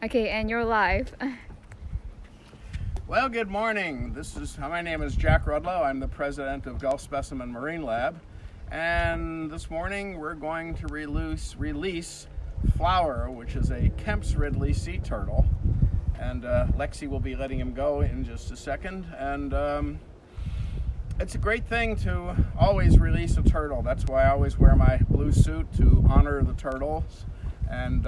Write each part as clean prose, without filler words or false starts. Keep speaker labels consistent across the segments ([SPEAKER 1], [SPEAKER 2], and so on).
[SPEAKER 1] Okay, and you're live.
[SPEAKER 2] Well, good morning. My name is Jack Rudlow. I'm the president of GulfSpecimen Marine Lab. And this morning we're going to release Flower, which is a Kemps Ridley sea turtle. And Lexi will be letting him go in just a second. And it's a great thing to always release a turtle. That's why I always wear my blue suit, to honor the turtles. And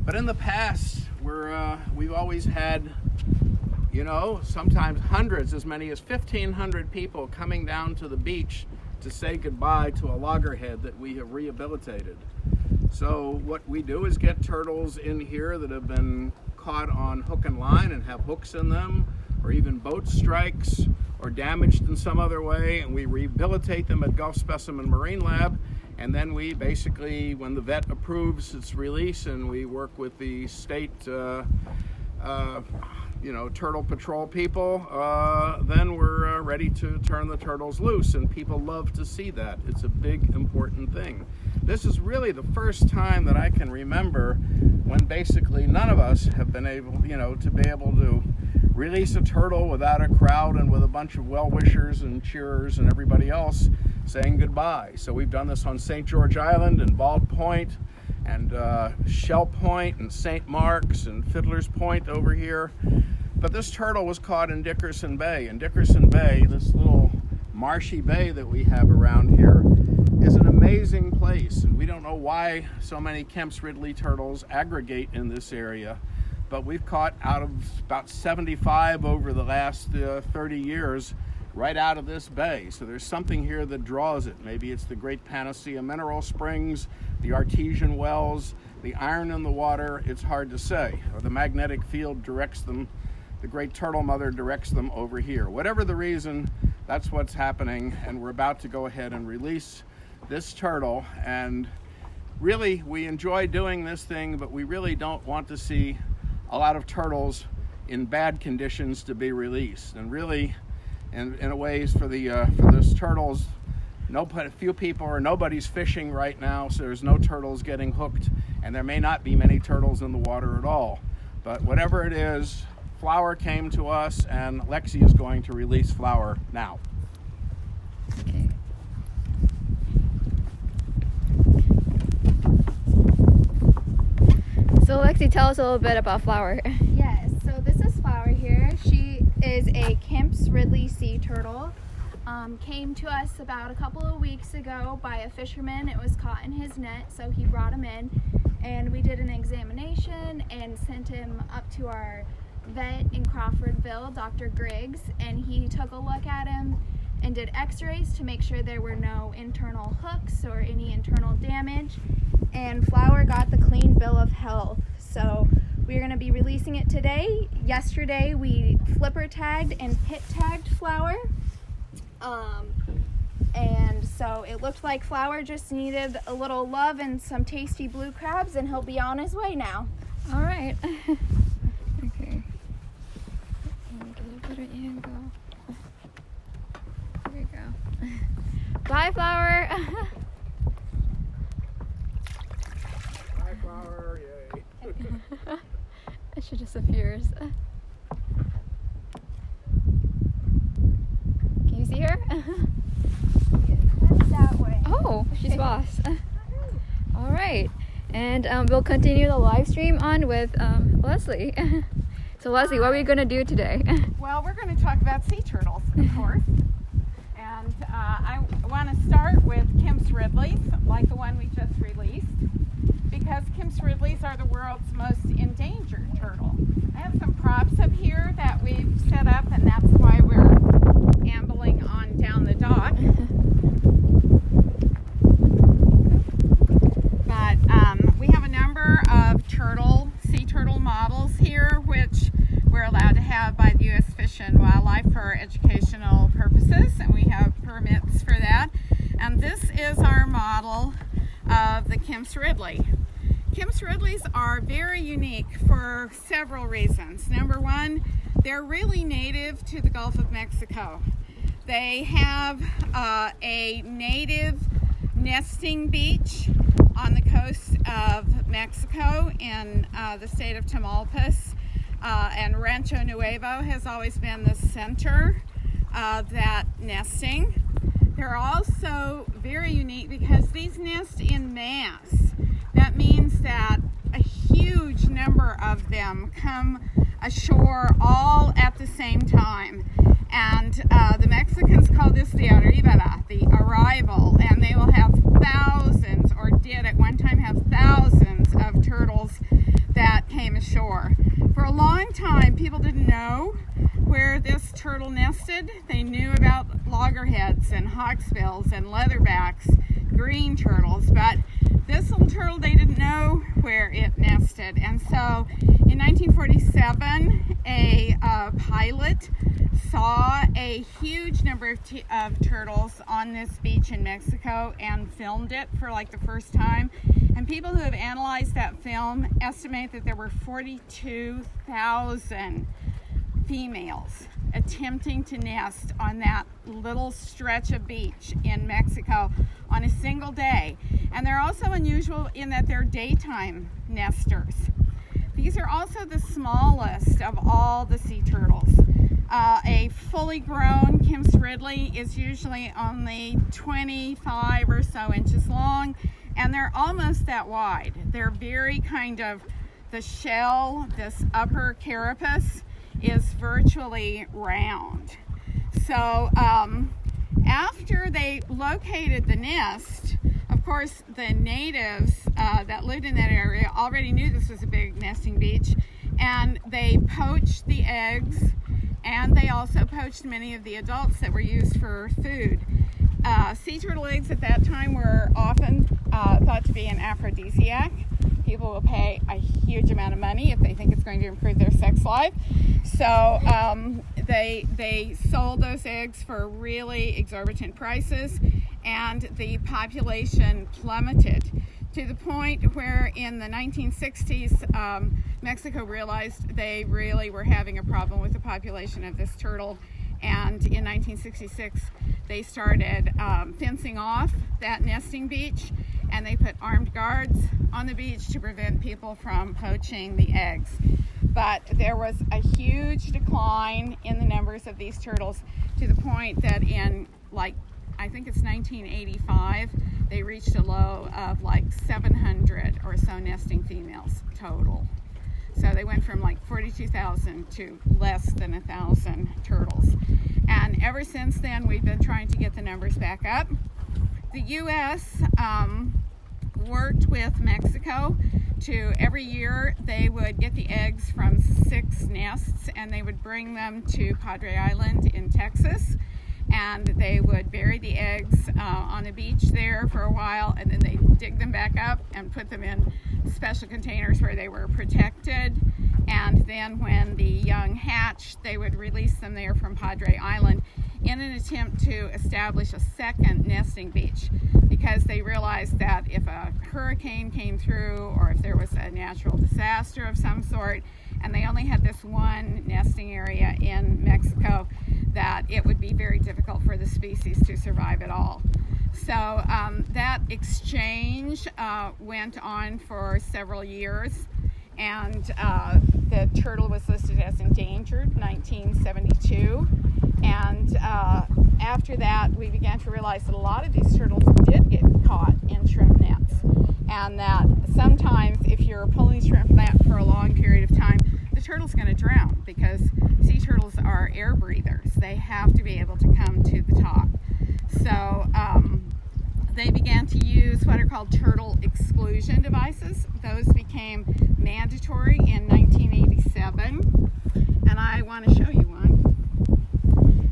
[SPEAKER 2] but in the past, we've always had, you know, sometimes hundreds, as many as 1,500 people coming down to the beach to say goodbye to a loggerhead that we have rehabilitated. So what we do is get turtles in here that have been caught on hook and line and have hooks in them, or even boat strikes, or damaged in some other way, and we rehabilitate them at GulfSpecimen Marine Lab. And then we basically, when the vet approves its release, and we work with the state, turtle patrol people, then we're ready to turn the turtles loose, and people love to see that. It's a big, important thing. This is really the first time that I can remember when basically none of us have been able, to be able to release a turtle without a crowd and with a bunch of well-wishers and cheerers and everybody else saying goodbye. So we've done this on St. George Island and Bald Point and Shell Point and St. Mark's and Fiddler's Point over here. But this turtle was caught in Dickerson Bay. And Dickerson Bay, this little marshy bay that we have around here, is an amazing place. And we don't know why so many Kemps Ridley turtles aggregate in this area. But we've caught out of about 75 over the last 30 years right out of this bay. So there's something here that draws it. Maybe it's the great panacea mineral springs, the artesian wells, the iron in the water, it's hard to say. Or the magnetic field directs them, the great turtle mother directs them over here. Whatever the reason, that's what's happening, and we're about to go ahead and release this turtle. And really, we enjoy doing this thing, but we really don't want to see a lot of turtles in bad conditions to be released. And really, in a ways, for those turtles, few people or nobody's fishing right now, so there's no turtles getting hooked, and there may not be many turtles in the water at all. But whatever it is, Flower came to us, and Lexi is going to release Flower now.
[SPEAKER 1] Okay. So Lexi, tell us a little bit about Flower.
[SPEAKER 3] Yes, so this is Flower here. She is a Kemps Ridley sea turtle. Came to us about a couple of weeks ago by a fisherman. It was caught in his net, so he brought him in, and we did an examination and sent him up to our vet in Crawfordville, Dr. Griggs, and he took a look at him and did x-rays to make sure there were no internal hooks or any internal damage, and Flower got the clean bill of health. So we're going to be releasing it today. Yesterday we flipper tagged and pit tagged Flower, and so it looked like Flower just needed a little love and some tasty blue crabs, and he'll be on his way now.
[SPEAKER 1] All right. Okay. Put it in, go. There we go. Bye, Flower.
[SPEAKER 2] Bye, Flower. Yay.
[SPEAKER 1] She disappears. Can you see her?
[SPEAKER 3] That way.
[SPEAKER 1] Oh, she's lost. All right. And we'll continue the live stream on with Leslie. So Leslie, what are we going to do today?
[SPEAKER 4] Well, we're going to talk about sea turtles, of course. And I want to start with Kemps Ridleys, like the one we just released, because Kemps Ridleys are the world's most endangered turtle. I have some props up here that we've set up, and that's why we're ambling on down the dock. But we have a number of sea turtle models here, which we're allowed to have by the U.S. Fish and Wildlife for educational purposes, and we have permits for that. And this is our model of the Kemps Ridley. Kemps Ridleys are very unique for several reasons. Number one, they're really native to the Gulf of Mexico. They have a native nesting beach on the coast of Mexico in the state of Tamaulipas, and Rancho Nuevo has always been the center of that nesting. They're also very unique because these nest in mass. That means that a huge number of them come ashore all at the same time. And the Mexicans call this the arribada, the arrival, and they will have thousands, or did at one time have thousands of turtles that came ashore. For a long time, people didn't know where this turtle nested. They knew about loggerheads and hawksbills and leatherbacks, green turtles, but this little turtle, they didn't know where it nested. And so in 1947, a pilot saw a huge number of turtles on this beach in Mexico and filmed it for like the first time. And people who have analyzed that film estimate that there were 42,000 females attempting to nest on that little stretch of beach in Mexico on a single day. And they're also unusual in that they're daytime nesters. These are also the smallest of all the sea turtles. A fully grown Kemps Ridley is usually only 25 or so inches long, and they're almost that wide. They're very kind of, the shell, this upper carapace, is virtually round. So after they located the nest, of course the natives that lived in that area already knew this was a big nesting beach, and they poached the eggs, and they also poached many of the adults that were used for food. Sea turtle eggs at that time were often thought to be an aphrodisiac. People will pay a huge amount of money if they think it's going to improve their sex life. So they sold those eggs for really exorbitant prices, and the population plummeted to the point where in the 1960s, Mexico realized they really were having a problem with the population of this turtle. And in 1966, they started fencing off that nesting beach, and they put armed guards on the beach to prevent people from poaching the eggs. But there was a huge decline in the numbers of these turtles to the point that in, like, I think it's 1985, they reached a low of like 700 or so nesting females total. So they went from like 42,000 to less than 1,000 turtles. And ever since then, we've been trying to get the numbers back up. The U.S. Worked with Mexico to, every year, they would get the eggs from 6 nests, and they would bring them to Padre Island in Texas, and they would bury the eggs on the beach there for a while, and then they dig them back up and put them in special containers where they were protected. And then when the young hatched, they would release them there from Padre Island in an attempt to establish a second nesting beach, because they realized that if a hurricane came through, or if there was a natural disaster of some sort, and they only had this one nesting area in Mexico, that it would be very difficult for the species to survive at all. So that exchange went on for several years, and the turtle was listed as endangered in 1972. And after that, we began to realize that a lot of these turtles did get caught in shrimp nets, and that sometimes if you're pulling shrimp net for a long period of time, the turtle's going to drown, because sea turtles are air breathers. They have to be able to come to the top. So they began to use what are called turtle exclusion devices. Those became mandatory in 1987, and I want to show you one.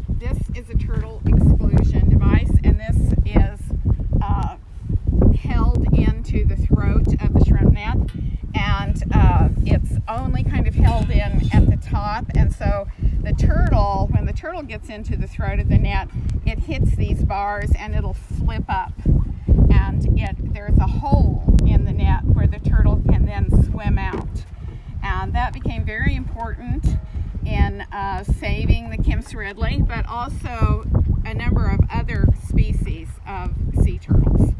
[SPEAKER 4] This is a turtle exclusion device, and this is held into the throat of the shrimp net, and it's only kind of held in at the top, and so the turtle, when the turtle gets into the throat of the net, it hits these bars and it'll flip up, and there's a hole in the net where the turtle can then swim out. And that became very important in saving the Kemps Ridley, but also a number of other species of sea turtles.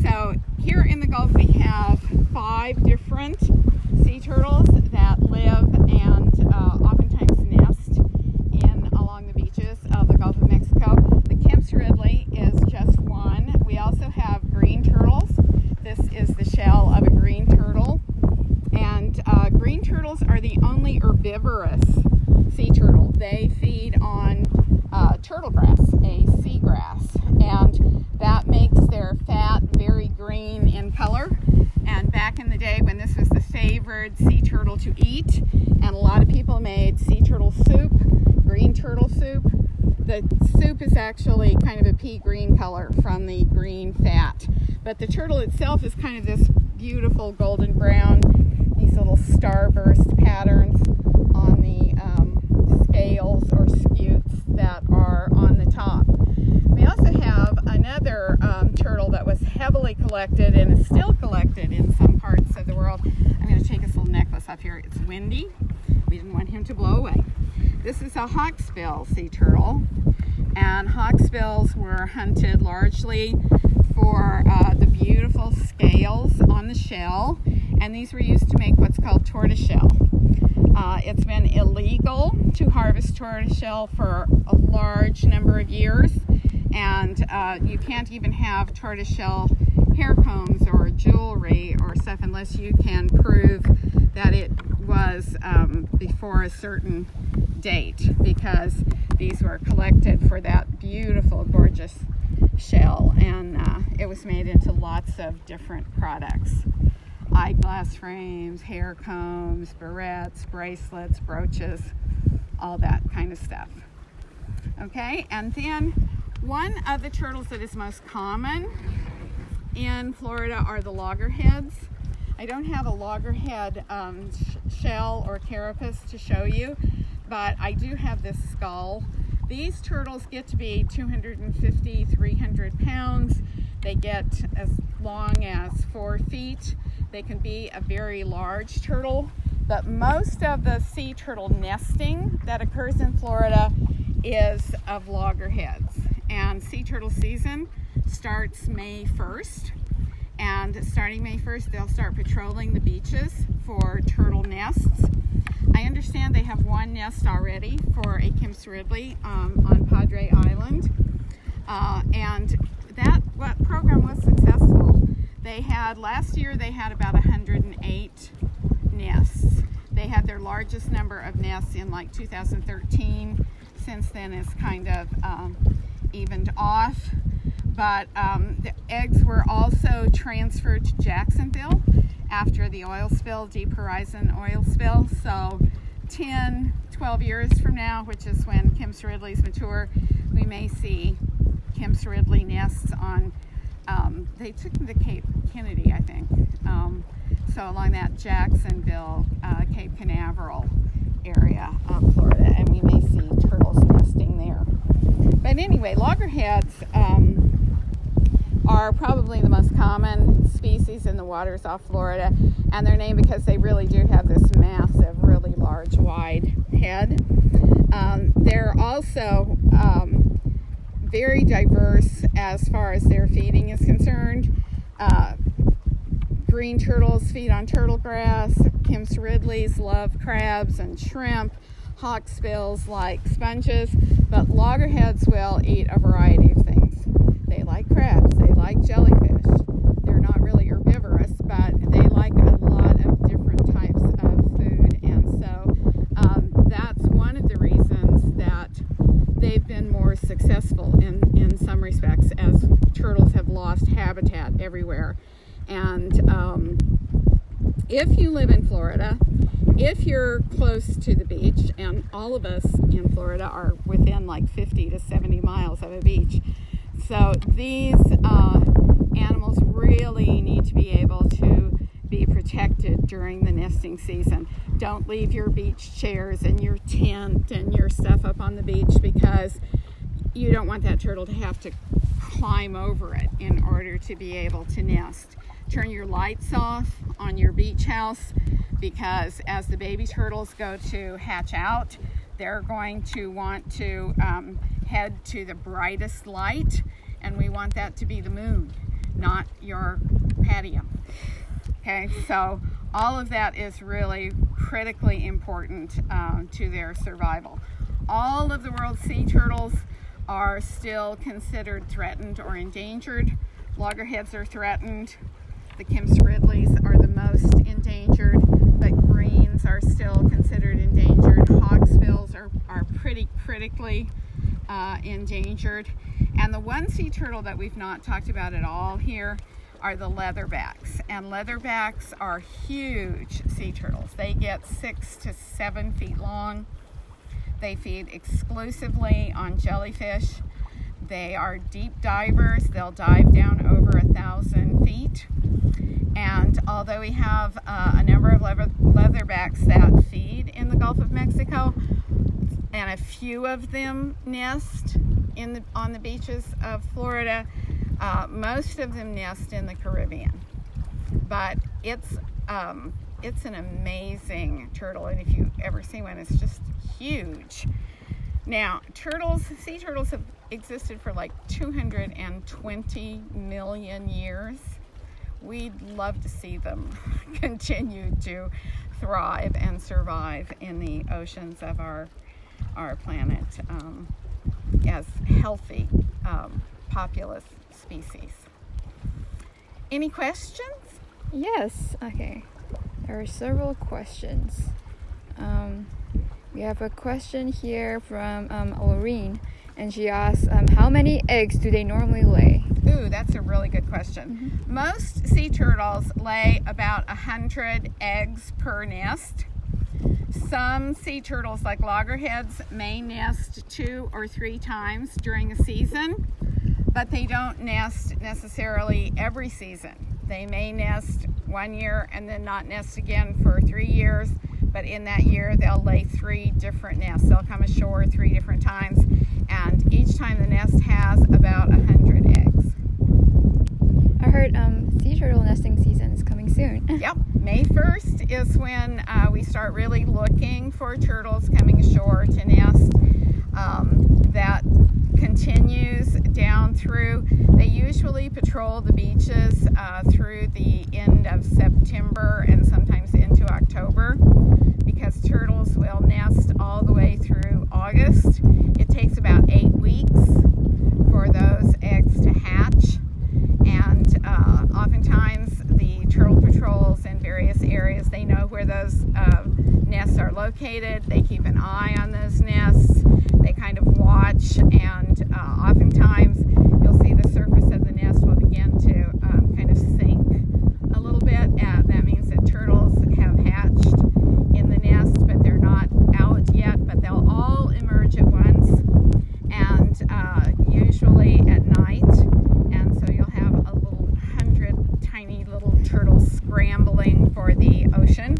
[SPEAKER 4] So here in the Gulf we have 5 different sea turtles that live and oftentimes nest along the beaches of the Gulf of Mexico. The Kemps Ridley is just one. We also have green turtles. This is the shell of a green turtle. And green turtles are the only herbivorous sea turtle. They feed on turtle grass, a seagrass, and that makes their fat very green in color. And back in the day when this was the favored sea turtle to eat, and a lot of people made sea turtle soup, green turtle soup, the soup is actually kind of a pea green color from the green fat. But the turtle itself is kind of this beautiful golden brown, these little starburst patterns on the scales or scutes that are on the top. We also have another turtle that was heavily collected and is still collected in some parts of the world. I'm going to take his little necklace off here. It's windy. We didn't want him to blow away. This is a hawksbill sea turtle, and hawksbills were hunted largely for the beautiful scales on the shell, and these were used to make what's called tortoiseshell. It's been illegal to harvest tortoiseshell for a large number of years, and you can't even have tortoiseshell hair combs or jewelry or stuff unless you can prove that it was before a certain date, because these were collected for that beautiful, gorgeous shell, and it was made into lots of different products. Eyeglass frames, hair combs, barrettes, bracelets, brooches, all that kind of stuff. Okay, and then one of the turtles that is most common in Florida are the loggerheads. I don't have a loggerhead shell or carapace to show you, but I do have this skull. These turtles get to be 250, 300 pounds. They get as long as 4 feet. They can be a very large turtle, but most of the sea turtle nesting that occurs in Florida is of loggerheads. And sea turtle season starts May 1st. And starting May 1st, they'll start patrolling the beaches for turtle nests. I understand they have one nest already for a Kemps Ridley on Padre Island. And that program was successful. Last year they had about 108 nests. They had their largest number of nests in like 2013. Since then it's kind of evened off. But the eggs were also transferred to Jacksonville after the oil spill, Deep Horizon oil spill. So 10, 12 years from now, which is when Kemps Ridleys mature, we may see Kemps Ridley nests on, they took them to Cape Kennedy, I think. So along that Jacksonville, Cape Canaveral area of Florida, and we may see turtles nesting there. But anyway, loggerheads are probably the most common species in the waters off Florida, and they're named because they really do have this massive, really large, wide head. They're also very diverse as far as their feeding is concerned. Green turtles feed on turtle grass. Kemps Ridleys love crabs and shrimp. Hawksbills like sponges, but loggerheads will eat a variety of things. They like crabs, they like jellyfish. They're not really herbivorous, but they like a lot of different types of food, and so that's one of the reasons that they've been more successful in some respects, as turtles have lost habitat everywhere. And if you live in Florida, if you're close to the beach, and all of us in Florida are within like 50 to 70 miles of a beach, so these animals really need to be able to be protected during the nesting season. Don't leave your beach chairs and your tent and your stuff up on the beach, because you don't want that turtle to have to climb over it in order to be able to nest. Turn your lights off on your beach house, because as the baby turtles go to hatch out, they're going to want to head to the brightest light, and we want that to be the moon. not your patio. Okay, so all of that is really critically important to their survival. All of the world's sea turtles are still considered threatened or endangered. Loggerheads are threatened. The Kemps Ridleys are the most endangered, but greens are still considered endangered. Hawksbills are pretty critically endangered. And the one sea turtle that we've not talked about at all here are the leatherbacks. And leatherbacks are huge sea turtles. They get 6 to 7 feet long. They feed exclusively on jellyfish. They are deep divers. They'll dive down over 1,000 feet. And although we have a number of leatherbacks that feed in the Gulf of Mexico, and a few of them nest on the beaches of Florida, most of them nest in the Caribbean. But it's an amazing turtle, and if you ever see one, it's just huge. Now, sea turtles have existed for like 220 million years. We'd love to see them continue to thrive and survive in the oceans of our planet as healthy populous species. Any questions?
[SPEAKER 1] Yes. Okay. There are several questions. We have a question here from Lorene, and she asks, how many eggs do they normally lay?
[SPEAKER 4] Ooh, that's a really good question. Mm-hmm. Most sea turtles lay about 100 eggs per nest. Some sea turtles, like loggerheads, may nest 2 or 3 times during a season, but they don't nest necessarily every season. They may nest 1 year and then not nest again for 3 years, but in that year they'll lay 3 different nests. They'll come ashore 3 different times, and each time the nest has about 100 eggs.
[SPEAKER 1] I heard sea turtle nesting season is coming soon.
[SPEAKER 4] Yep, May 1st is when we start really looking for turtles coming ashore to nest. That continues down through. They usually patrol the beaches through the end of September and sometimes into October, because turtles will nest all the way through August. It takes about 8 weeks for those eggs to hatch, and oftentimes the turtle patrols in various areas, they know where those nests are located. They keep an eye on those nests. They kind of watch, and oftentimes you'll see the surface of the nest will begin to kind of sink a little bit. That means that turtles have hatched in the nest, but they're not out yet, but they'll all emerge at once, and usually at night. And so you'll have a little 100 tiny little turtles scrambling for the ocean,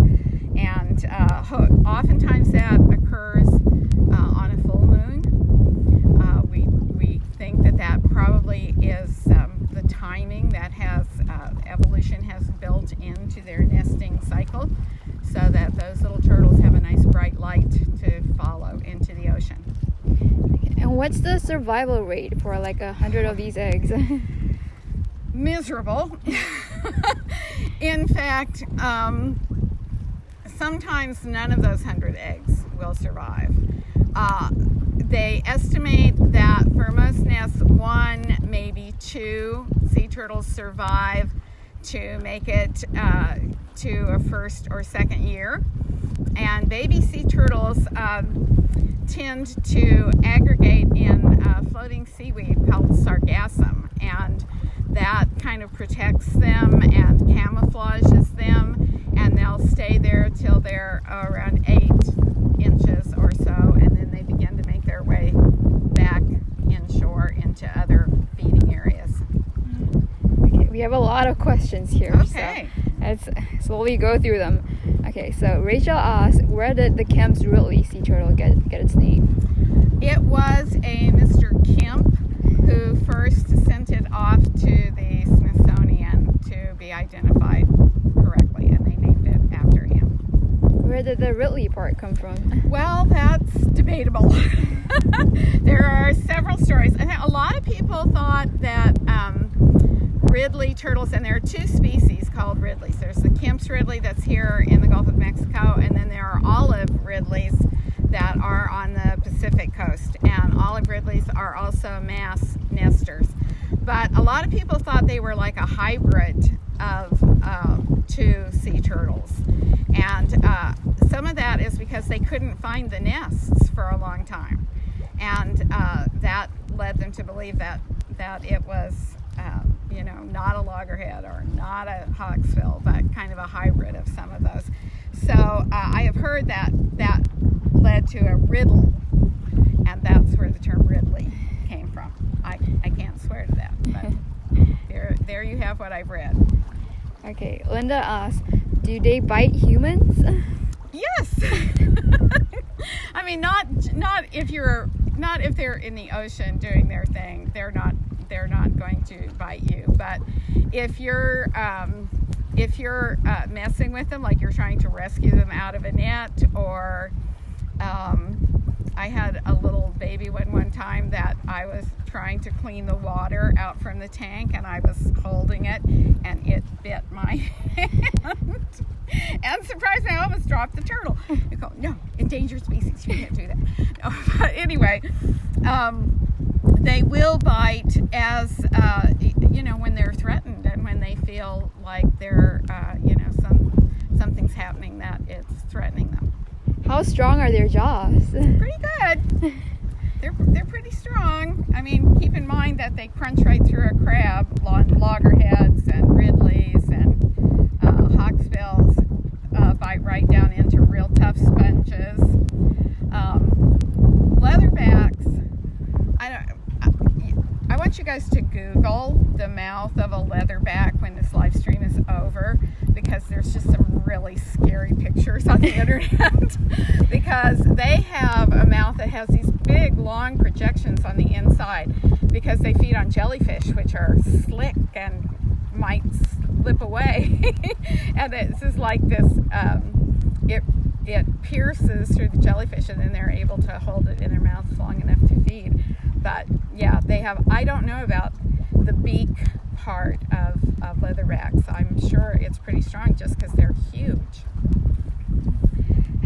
[SPEAKER 4] and oftentimes that occurs on a full moon. We think that probably is the timing that evolution has built into their nesting cycle, so that those little turtles have a nice bright light to follow into the ocean.
[SPEAKER 1] And what's the survival rate for like 100 of these eggs?
[SPEAKER 4] Miserable. In fact, sometimes none of those 100 eggs will survive. They estimate that for most nests, 1, maybe 2 sea turtles survive to make it to a first or second year. And baby sea turtles tend to aggregate in floating seaweed called sargassum, and that kind of protects them and camouflages them, and they'll stay there till they're around 8 inches or so, and then they begin to make their way back inshore into other feeding areas.
[SPEAKER 1] Okay, we have a lot of questions here.
[SPEAKER 4] Okay.
[SPEAKER 1] So let's slowly go through them. Okay, so Rachel asked, where did the Kemps Ridley sea turtle get its name?
[SPEAKER 4] It was a Mr. Kemp who first sent it off to the Smithsonian to be identified correctly, and they named it after him.
[SPEAKER 1] Where did the Ridley part come from?
[SPEAKER 4] Well, that's debatable. There are several stories. I think a lot of people thought that Ridley turtles, and there are two species called Ridleys. There's the Kemps Ridley that's here in the Gulf of Mexico, and then there are olive Ridleys that are on the Pacific coast. And olive Ridleys are also mass nesters. But a lot of people thought they were like a hybrid of two sea turtles. And some of that is because they couldn't find the nests for a long time. And that led them to believe that it was, not a loggerhead or not a hawksbill, but kind of a hybrid of some of those. So I have heard that led to a riddle, and that's where the term Ridley came from. I can't swear to that, but there you have what I've read.
[SPEAKER 1] Okay, Linda asks, do they bite humans?
[SPEAKER 4] Yes. I mean, not if they're in the ocean doing their thing. They're not going to bite you. But if you're messing with them, like you're trying to rescue them out of a net, or I had a little baby one time that I was trying to clean the water out from the tank, and I was holding it, and it bit my hand. And surprisingly, I almost dropped the turtle. You go, no, endangered species, you can't do that. No, but anyway, they will bite as, when they're threatened and when they feel like they're, something's happening that it's threatening them.
[SPEAKER 1] How strong are their jaws?
[SPEAKER 4] Pretty good. They're pretty strong. I mean, keep in mind that they crunch right through a crab. Loggerheads and Ridleys and hawksbills bite right down into real tough sponges. Leatherbacks, I want you guys to Google the mouth of a leatherback when this live stream is over, because there's just some really scary pictures on the internet. Because they have a mouth that has these big long projections on the inside, because they feed on jellyfish, which are slick and might slip away. And it's just like this, it pierces through the jellyfish, and then they're able to hold it in their mouths long enough to feed. But yeah, they have, I don't know about the beak part of leatherbacks. I'm sure it's pretty strong just because they're huge.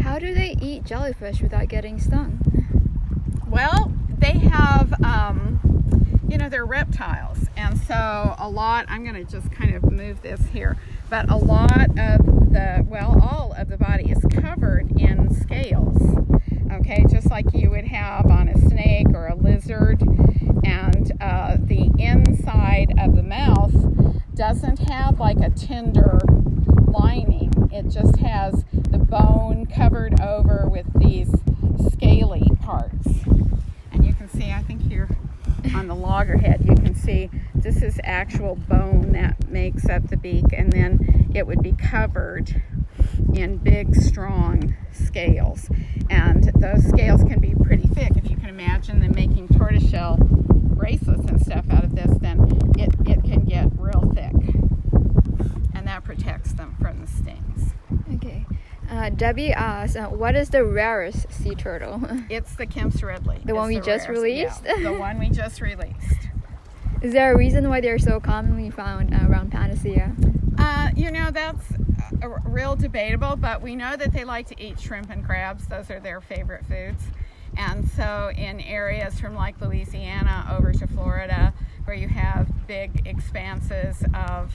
[SPEAKER 1] How do they eat jellyfish without getting stung?
[SPEAKER 4] Well, they have, they're reptiles. And so I'm going to just kind of move this here, but a lot of all of the body is covered in scales. Okay, just like you would have on a snake or a lizard. And the inside of the mouth doesn't have like a tender lining. It just has the bone covered over with these scaly parts. And you can see, I think here on the loggerhead, you can see this is actual bone that makes up the beak, and then it would be covered in big, strong scales. And those scales can be pretty thick. If you can imagine them making tortoiseshell bracelets and stuff out of this, then it can get real thick. And that protects them from the stings.
[SPEAKER 1] Okay. Debbie asks, what is the rarest sea turtle?
[SPEAKER 4] It's the Kemps Ridley.
[SPEAKER 1] The one we just released?
[SPEAKER 4] Yeah, the one we just released.
[SPEAKER 1] Is there a reason why they're so commonly found around Panacea?
[SPEAKER 4] That's real debatable, but we know that they like to eat shrimp and crabs. Those are their favorite foods. And so in areas from like Louisiana over to Florida, where you have big expanses of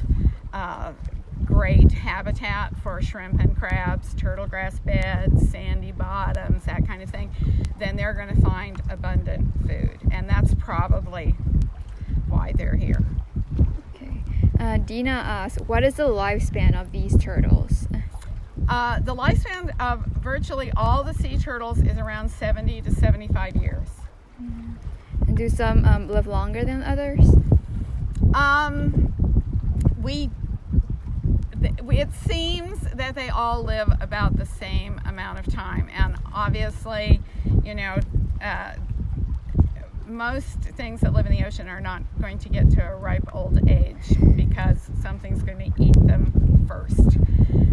[SPEAKER 4] great habitat for shrimp and crabs, turtle grass beds, sandy bottoms, that kind of thing, then they're going to find abundant food. And that's probably why they're here.
[SPEAKER 1] Okay. Dina asks, what is the lifespan of these turtles?
[SPEAKER 4] The lifespan of virtually all the sea turtles is around 70 to 75 years.
[SPEAKER 1] And do some live longer than others?
[SPEAKER 4] It seems that they all live about the same amount of time, and obviously, most things that live in the ocean are not going to get to a ripe old age because something's going to eat them first.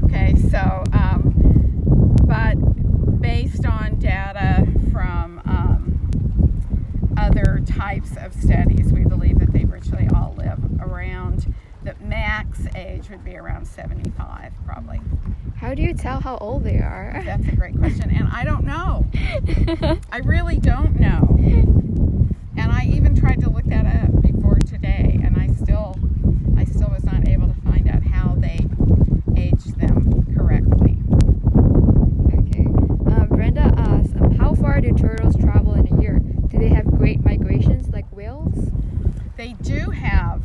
[SPEAKER 4] Okay, so, but based on data from other types of studies, we believe that they virtually all live around age would be around 75, probably.
[SPEAKER 1] How do you tell how old they are?
[SPEAKER 4] That's a great question, and I don't know. I really don't know. And I even tried to look that up before today, and I still was not able to find out how they age them correctly.
[SPEAKER 1] Okay. Brenda asks, how far do turtles travel in a year? Do they have great migrations like whales?
[SPEAKER 4] They do have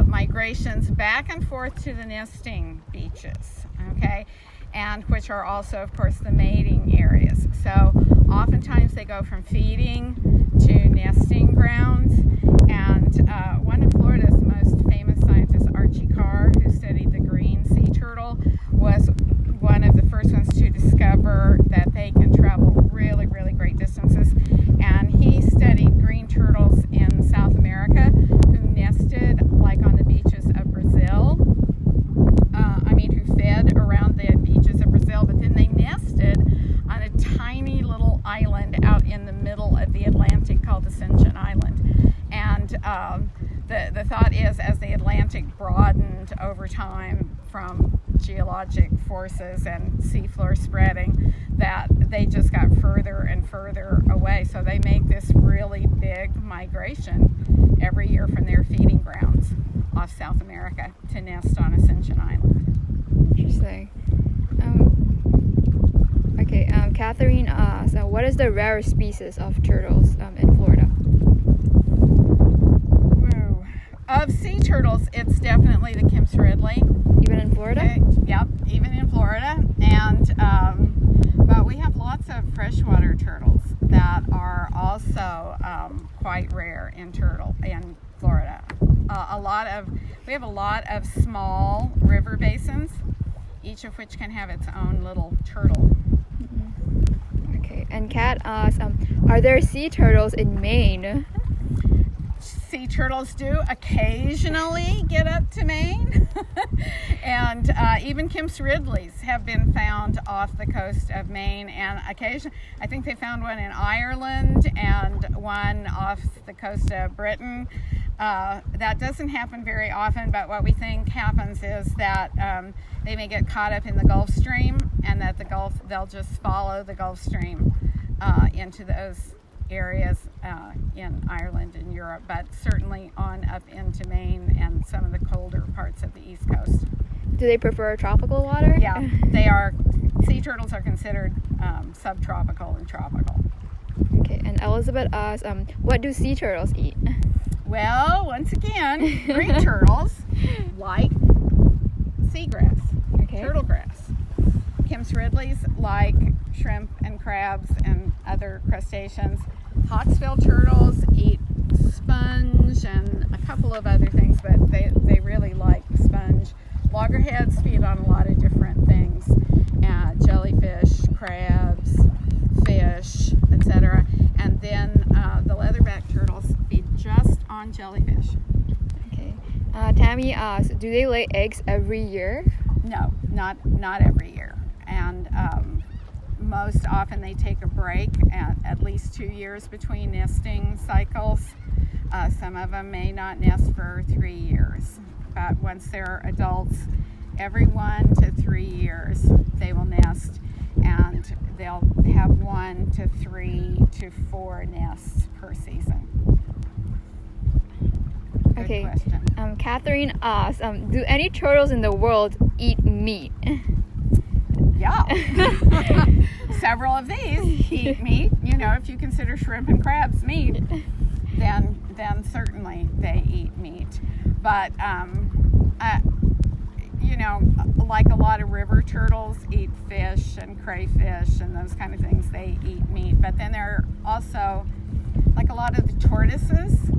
[SPEAKER 4] migrations back and forth to the nesting beaches, okay, and which are also, of course, the mating areas. So oftentimes they go from feeding to nesting grounds, and one of Florida's most famous scientists, Archie Carr, who studied the green sea turtle, was one of the first ones to discover that they can travel really, really great distances. And he studied green turtles in South America who nested like on the beaches of Brazil. Who fed around the beaches of Brazil, but then they nested on a tiny little island out in the middle of the Atlantic called Ascension Island. And the thought is, as the Atlantic broadened over time from geologic forces and seafloor spreading, that they just got further and further away. So they make this really big migration every year from their feeding grounds off South America to nest on Ascension Island.
[SPEAKER 1] Interesting. Okay, Catherine asks, what is the rarest species of turtles in Florida?
[SPEAKER 4] Whoa. Of sea turtles, it's definitely the Kemps Ridley.
[SPEAKER 1] Even in Florida?
[SPEAKER 4] Okay. Yep, even in Florida. And but we have lots of freshwater turtles that are also quite rare in Florida. We have a lot of small river basins, each of which can have its own little turtle.
[SPEAKER 1] Okay, and Kat asks, are there sea turtles in Maine?
[SPEAKER 4] Sea turtles do occasionally get up to Maine, and even Kemps Ridleys have been found off the coast of Maine, and I think they found one in Ireland and one off the coast of Britain. That doesn't happen very often, but what we think happens is that they may get caught up in the Gulf Stream, and that they'll just follow the Gulf Stream into those areas in Ireland and Europe, but certainly on up into Maine and some of the colder parts of the East Coast.
[SPEAKER 1] Do they prefer tropical water?
[SPEAKER 4] Yeah, they are. Sea turtles are considered subtropical and tropical.
[SPEAKER 1] Okay, and Elizabeth asks, what do sea turtles eat?
[SPEAKER 4] Well, once again, green turtles like seagrass, turtle grass. Kemps Ridleys like shrimp and crabs and other crustaceans. Hawksbill turtles eat sponge and a couple of other things, but they really like sponge. Loggerheads feed on a lot of different things, jellyfish, crabs, fish, etc. And then the leatherback turtles feed just on jellyfish.
[SPEAKER 1] Okay. Tammy asks, do they lay eggs every year?
[SPEAKER 4] No, not every year. And most often they take a break at least 2 years between nesting cycles. Some of them may not nest for 3 years, but once they're adults, every 1 to 3 years they will nest, and they'll have 1 to 3 to 4 nests per season. Good
[SPEAKER 1] Okay.
[SPEAKER 4] question.
[SPEAKER 1] Catherine asks, do any turtles in the world eat meat?
[SPEAKER 4] Yeah. Several of these eat meat. You know, if you consider shrimp and crabs meat, then certainly they eat meat. But you know, like a lot of river turtles eat fish and crayfish and those kind of things, they eat meat. But then there are also, like a lot of the tortoises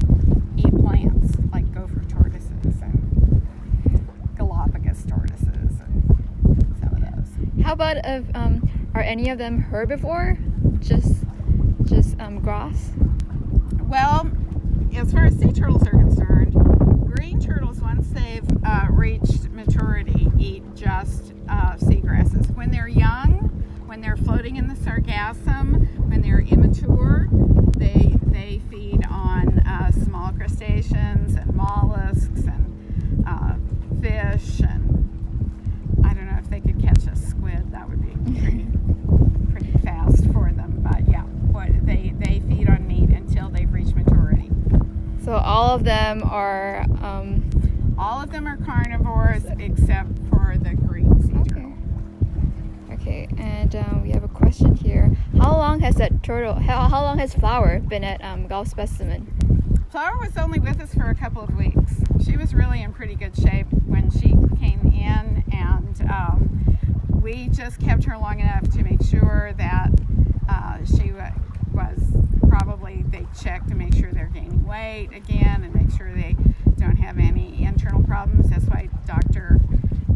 [SPEAKER 4] eat plants, like gopher tortoises and Galapagos tortoises and some of those.
[SPEAKER 1] How about are any of them herbivore? Just grass?
[SPEAKER 4] Well, as far as sea turtles are concerned, green turtles, once they've reached maturity, eat just seagrasses. When they're young, when they're floating in the sargassum, when they're immature, they feed on small crustaceans and mollusks and fish that would be pretty fast for them. But yeah, they feed on meat until they've reached maturity.
[SPEAKER 1] So all of them are
[SPEAKER 4] carnivores except for the green sea turtle.
[SPEAKER 1] Okay, and we have a question here. How long has Flower been at GulfSpecimen?
[SPEAKER 4] Flower was only with us for a couple of weeks. She was really in pretty good shape when she came in, and we just kept her long enough to make sure that she was probably, they checked to make sure they're gaining weight again and make sure they don't have any internal problems. That's why Dr.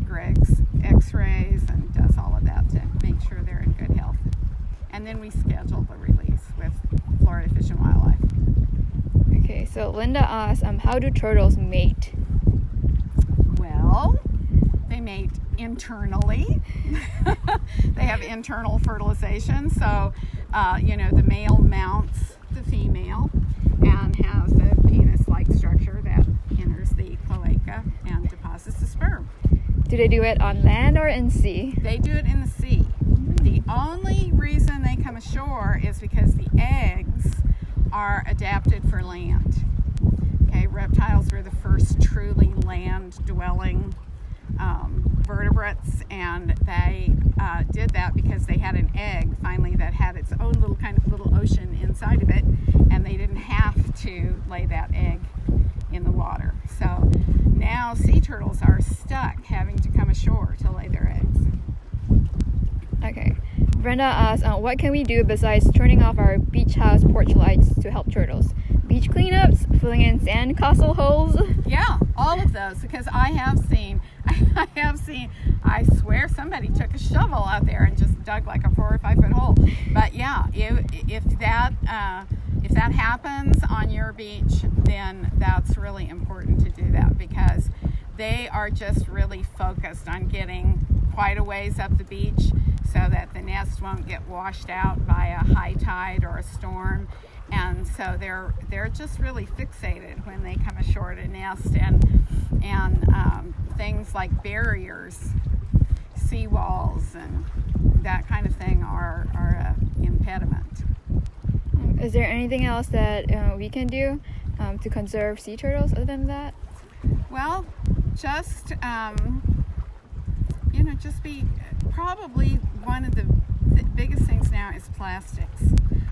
[SPEAKER 4] Greg's x-rays and does all of that to make sure they're in good health. And then we schedule the release with Florida Fish and Wildlife.
[SPEAKER 1] Okay, so Linda asks, how do turtles mate?
[SPEAKER 4] Well, they mate internally. They have internal fertilization. So, the male mounts the female and has a penis-like structure that enters the cloaca and deposits the sperm.
[SPEAKER 1] Do they do it on land or in sea?
[SPEAKER 4] They do it in the sea. The only reason they come ashore is because the eggs are adapted for land. Okay, reptiles were the first truly land-dwelling vertebrates, and they did that because they had an egg finally that had its own little ocean inside of it, and they didn't have to lay that egg in the water. So now sea turtles are stuck having to come ashore to lay their eggs.
[SPEAKER 1] Okay. Brenda asks, what can we do besides turning off our beach house porch lights to help turtles? Beach cleanups, filling in sandcastle holes?
[SPEAKER 4] Yeah, all of those, because I have seen, I swear somebody took a shovel out there and just dug like a 4 or 5 foot hole. But yeah, if that happens on your beach, then that's really important to do that, because they are just really focused on getting quite a ways up the beach so that the nest won't get washed out by a high tide or a storm. And so they're just really fixated when they come ashore to nest, and things like barriers, seawalls, and that kind of thing are an impediment.
[SPEAKER 1] Is there anything else that we can do to conserve sea turtles other than that?
[SPEAKER 4] Well, just be probably one of the biggest things now is plastics.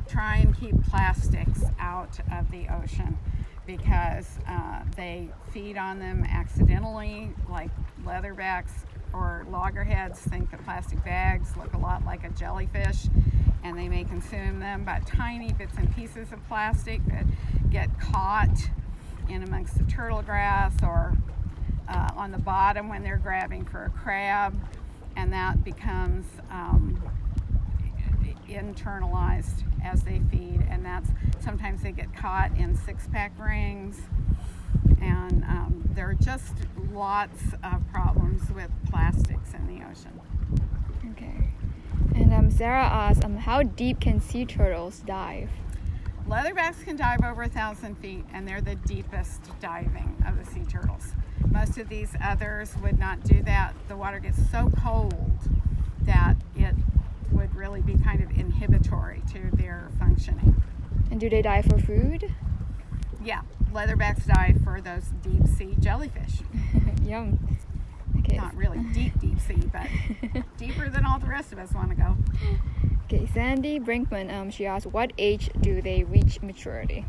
[SPEAKER 4] Try and keep plastics out of the ocean, because they feed on them accidentally, like leatherbacks or loggerheads think that plastic bags look a lot like a jellyfish, and they may consume them. But tiny bits and pieces of plastic that get caught in amongst the turtle grass or on the bottom when they're grabbing for a crab, and that becomes internalized as they feed, and that's sometimes they get caught in 6-pack rings, and there are just lots of problems with plastics in the ocean.
[SPEAKER 1] Okay. And Sarah asks, how deep can sea turtles dive?
[SPEAKER 4] Leatherbacks can dive over 1,000 feet, and they're the deepest diving of the sea turtles. Most of these others would not do that. The water gets so cold that it would really be kind of inhibitory to their functioning.
[SPEAKER 1] And do they dive for food?
[SPEAKER 4] Yeah, leatherbacks dive for those deep sea jellyfish.
[SPEAKER 1] Yum. Okay.
[SPEAKER 4] Not really deep sea, but deeper than all the rest of us want to go.
[SPEAKER 1] Okay, Sandy Brinkman, she asks, what age do they reach maturity?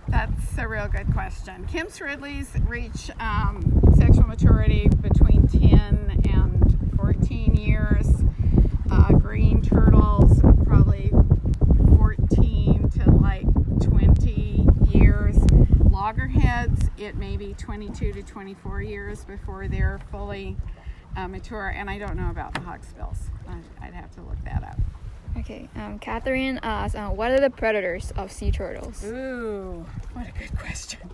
[SPEAKER 4] That's a real good question. Kemps Ridleys reach sexual maturity between 10 and 14 years. Green turtles, probably 14 to like 20 years. Loggerheads, it may be 22 to 24 years before they're fully mature. And I don't know about the hawksbills. I'd have to look that up.
[SPEAKER 1] Okay, Catherine asks, what are the predators of sea turtles?
[SPEAKER 4] Ooh, what a good question.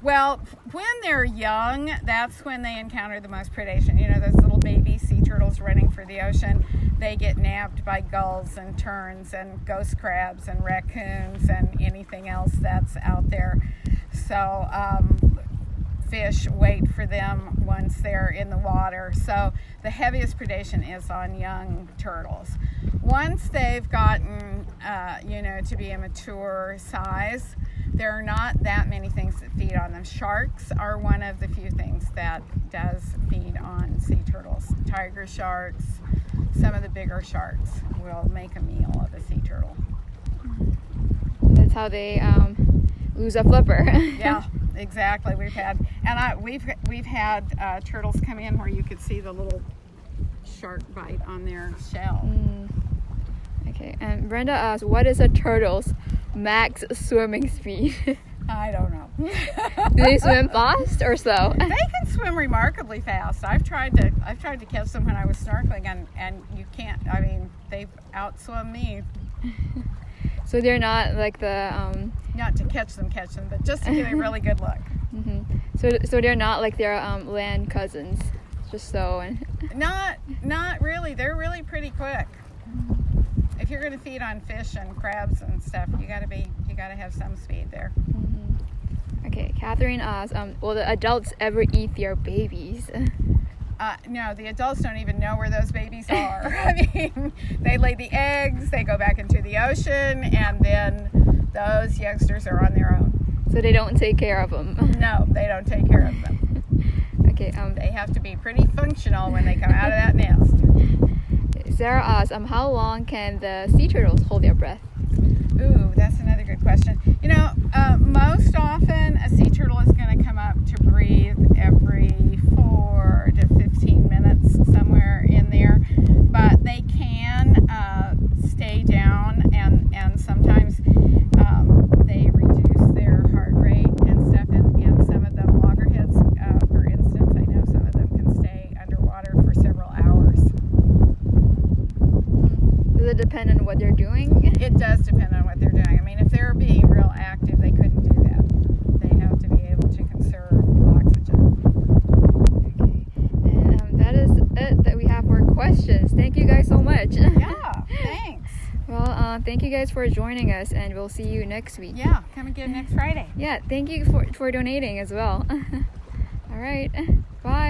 [SPEAKER 4] Well, when they're young, that's when they encounter the most predation. You know, those little baby sea turtles running for the ocean, they get nabbed by gulls and terns and ghost crabs and raccoons and anything else that's out there. So fish wait for them once they're in the water. So the heaviest predation is on young turtles. Once they've gotten, to be a mature size, there are not that many things that feed on them. Sharks are one of the few things that does feed on sea turtles. Tiger sharks, some of the bigger sharks will make a meal of a sea turtle.
[SPEAKER 1] That's how they lose a flipper.
[SPEAKER 4] Yeah, exactly. We've had turtles come in where you could see the little shark bite on their shell.
[SPEAKER 1] Okay, and Brenda asks, what is a turtle's max swimming speed?
[SPEAKER 4] I don't know.
[SPEAKER 1] Do they swim fast or slow?
[SPEAKER 4] They can swim remarkably fast. I've tried to catch them when I was snorkeling, and you can't. I mean, they've outswum me.
[SPEAKER 1] So they're not like the
[SPEAKER 4] not to catch them, but just to get a really good look.
[SPEAKER 1] So they're not like their land cousins, just so.
[SPEAKER 4] Not really. They're really pretty quick. If you're going to feed on fish and crabs and stuff, you got to have some speed there.
[SPEAKER 1] Okay, Catherine asks, will the adults ever eat their babies?
[SPEAKER 4] No, the adults don't even know where those babies are. I mean, they lay the eggs, they go back into the ocean, and then those youngsters are on their own.
[SPEAKER 1] So they don't take care of them?
[SPEAKER 4] No, they don't take care of them.
[SPEAKER 1] Okay.
[SPEAKER 4] They have to be pretty functional when they come out of that nest.
[SPEAKER 1] Sarah asks, how long can the sea turtles hold their breath?
[SPEAKER 4] Ooh, that's another good question. Most often a sea turtle is going to come up to breathe every 4 to 15 minutes, somewhere in there. But they can stay down, and sometimes they reduce their heart rate and stuff. And some of them, loggerheads, for instance, I know some of them can stay underwater for several hours.
[SPEAKER 1] Does it depend on what they're doing?
[SPEAKER 4] It does depend on what they're doing. I mean, if they're being real active, they couldn't do that. They have to be able to conserve oxygen.
[SPEAKER 1] Okay. And that is it that we have for questions. Thank you guys so much.
[SPEAKER 4] Yeah, thanks.
[SPEAKER 1] Well, thank you guys for joining us, and we'll see you next week.
[SPEAKER 4] Yeah, come again next Friday.
[SPEAKER 1] Yeah, thank you for donating as well. All right. Bye.